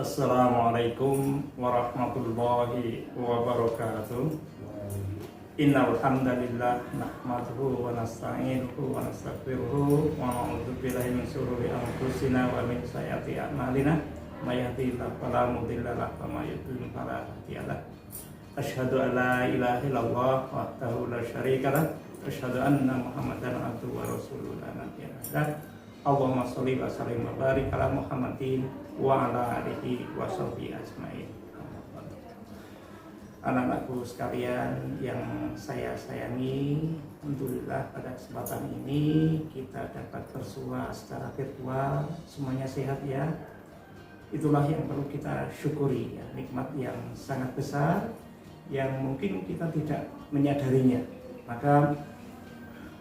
Assalamualaikum warahmatullahi wabarakatuh. Innal hamdalillah nahmaduhu wa nasta'inuhu wa nastaghfiruhu wa na'udzu billahi min shururi anfusina wa min sayyiati a'malina. May yahdihillahu fala mudilla lahu wa may yudlil fala hadiya lahu. Asyhadu an la ilaha illallah wahdahu la syarika lahu. Asyhadu anna Muhammadan abduhu wa rasuluhu la nabiyya ba'dah. Allahumma sholli wa sallim wa barik ala Muhammadin wa ala alihi wa sahbihi ajmain. Anak-anakku sekalian yang saya sayangi, alhamdulillah pada kesempatan ini kita dapat bersua secara virtual, semuanya sehat ya. Itulah yang perlu kita syukuri ya, nikmat yang sangat besar yang mungkin kita tidak menyadarinya. Maka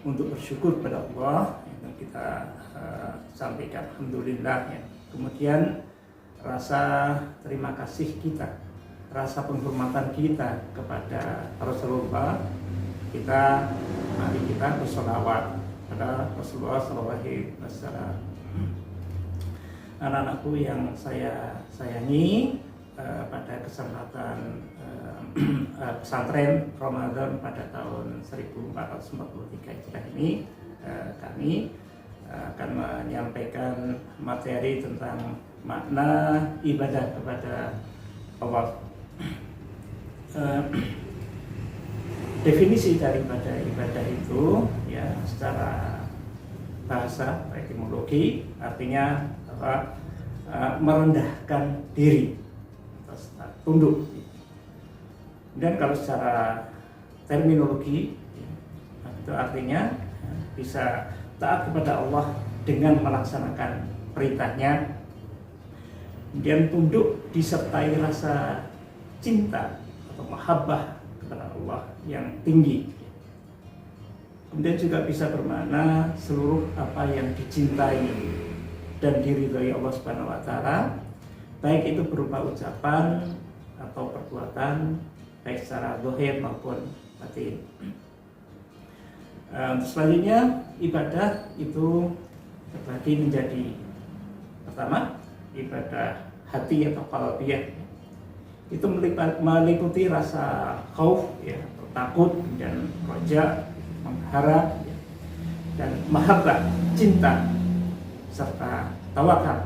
untuk bersyukur pada Allah kita sampaikan alhamdulillah ya. Kemudian rasa terima kasih kita, rasa penghormatan kita kepada Rasulullah, mari kita bersolawat pada Rasulullah SAW. Anak-anakku yang saya sayangi, pada kesempatan pesantren Ramadan pada tahun 1443 Hijriah ini, kami akan menyampaikan materi tentang makna ibadah kepada Allah. Definisi dari ibadah itu ya secara bahasa etimologi artinya merendahkan diri atau tunduk. Dan kalau secara terminologi itu artinya bisa taat kepada Allah dengan melaksanakan perintahnya, kemudian tunduk disertai rasa cinta atau mahabbah kepada Allah yang tinggi. Kemudian juga bisa bermakna seluruh apa yang dicintai dan diridhai Allah Subhanahu wa taala, baik itu berupa ucapan atau perbuatan, baik secara zahir maupun batin. Selanjutnya ibadah itu terbagi menjadi pertama ibadah hati atau qalbiyah. Itu meliputi rasa khauf ya, takut dan raja, mengharap ya, dan mahabbah, cinta serta tawakal.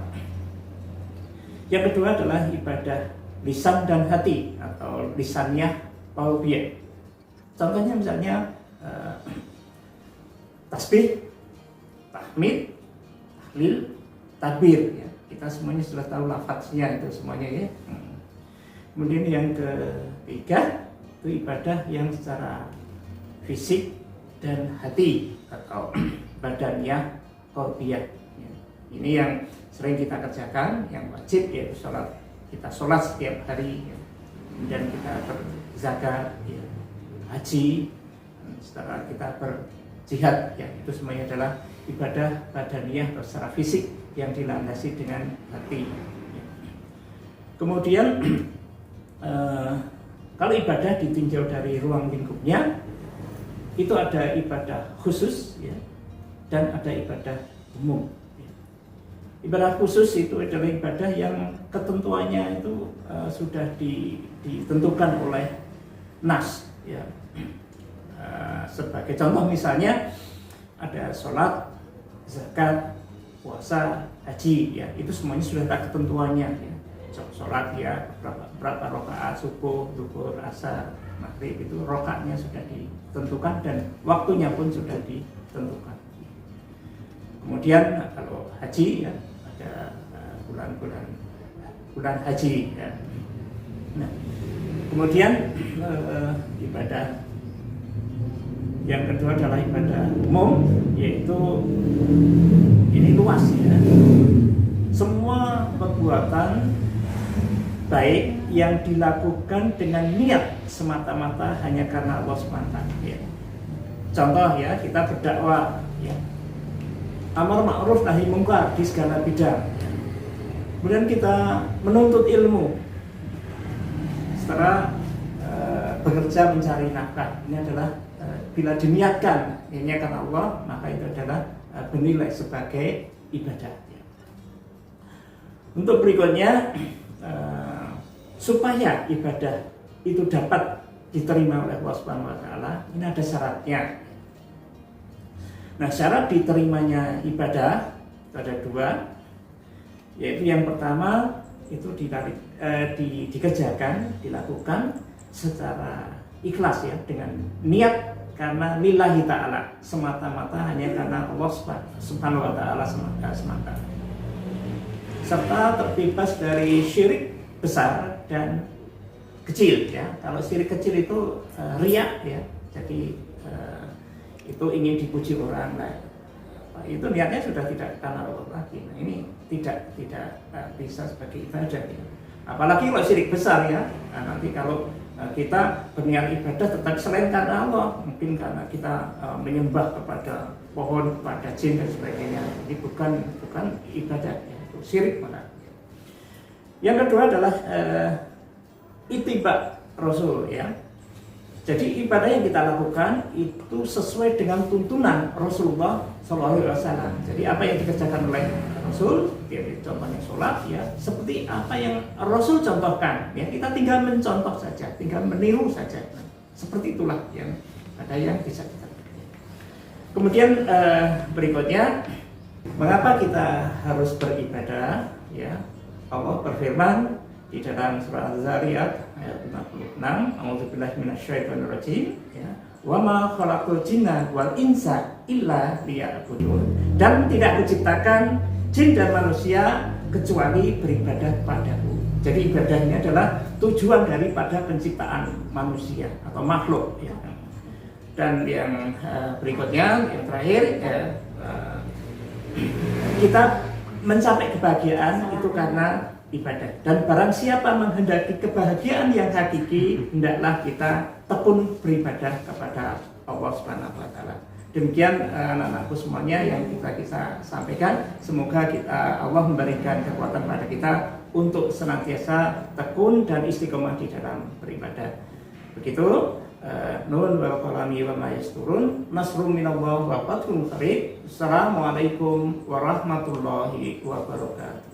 Yang kedua adalah ibadah lisan dan hati atau lisaniyah qalbiyah. Contohnya misalnya tasbih, tahmid, tahlil, takbir ya. Kita semuanya sudah tahu lafaznya itu semuanya ya. Kemudian yang ketiga itu ibadah yang secara fisik dan hati atau badaniyah qalbiyah ya. Ini yang sering kita kerjakan, yang wajib yaitu sholat. Kita sholat setiap hari ya. Kemudian kita berzakat ya, haji, setelah kita berjihad ya, itu semuanya adalah ibadah badaniyah secara fisik yang dilandasi dengan hati. Kemudian kalau ibadah ditinjau dari ruang lingkupnya, itu ada ibadah khusus ya, dan ada ibadah umum. Ibadah khusus itu adalah ibadah yang ketentuannya itu sudah ditentukan oleh nas ya. Sebagai contoh misalnya ada sholat, zakat, puasa, haji ya, itu semuanya sudah ada ketentuannya ya. Sholat ya berapa rakaat subuh, zuhur, asar, maghrib, itu rakaatnya sudah ditentukan dan waktunya pun sudah ditentukan. Kemudian kalau haji ya ada bulan haji ya. Nah, kemudian ibadah yang kedua adalah ibadah umum, yaitu ini luas ya. Semua perbuatan baik yang dilakukan dengan niat semata-mata hanya karena Allah SWT ya. Contoh ya, kita berdakwah ya, amar ma'ruf nahi mungkar di segala bidang ya. Kemudian kita menuntut ilmu setelah bekerja mencari nafkah. Ini adalah bila diniatkan ini karena Allah, maka itu adalah bernilai sebagai ibadah. Untuk berikutnya supaya ibadah itu dapat diterima oleh Allah Subhanahu wa taala, ini ada syaratnya. Nah, syarat diterimanya ibadah itu ada dua, yaitu yang pertama itu dikerjakan, dilakukan secara ikhlas ya, dengan niat karena lillahi ta'ala, semata-mata hanya karena Allah Subhanahu wa ta'ala semata, serta terbebas dari syirik besar dan kecil ya. Kalau syirik kecil itu riya ya, jadi itu ingin dipuji orang lain, itu niatnya sudah tidak karena Allah lagi. Nah, ini tidak bisa sebagai ibadah ya. Apalagi kalau syirik besar ya, nah, nanti kalau kita berniat ibadah tetapi selain karena Allah, mungkin karena kita menyembah kepada pohon, kepada jin dan sebagainya, ini bukan ibadah ya, itu syirik malah. Yang kedua adalah ittiba Rasul ya. Jadi ibadah yang kita lakukan itu sesuai dengan tuntunan Rasulullah SAW. Jadi apa yang dikerjakan oleh Rasul, contohnya sholat ya, seperti apa yang Rasul contohkan ya, kita tinggal mencontoh saja, tinggal meniru saja. Nah, seperti itulah yang ada yang bisa kita lakukan. Kemudian berikutnya, mengapa kita harus beribadah ya? Allah berfirman di dalam surah Az-Zariyat ayat 56, A'udzubillahi minasyaitonirrajim ya. Wa ma khalaqul jinna wal insa illa liya'budun. Dan tidak kuciptakan jin dan manusia kecuali beribadah padaku. Jadi ibadah ini adalah tujuan daripada penciptaan manusia atau makhluk ya. Dan yang berikutnya, yang terakhir kita mencapai kebahagiaan itu karena ibadah. Dan barang siapa menghendaki kebahagiaan yang hakiki, hendaklah kita tekun beribadah kepada Allah Subhanahu wa taala. Demikian anak-anakku semuanya yang kita sampaikan. Semoga Allah memberikan kekuatan pada kita untuk senantiasa tekun dan istiqomah di dalam beribadah. Begitu. Nun wal qalami wa ma yasturun. Nasrun minallah wa fathun qarib. Assalamualaikum warahmatullahi wabarakatuh.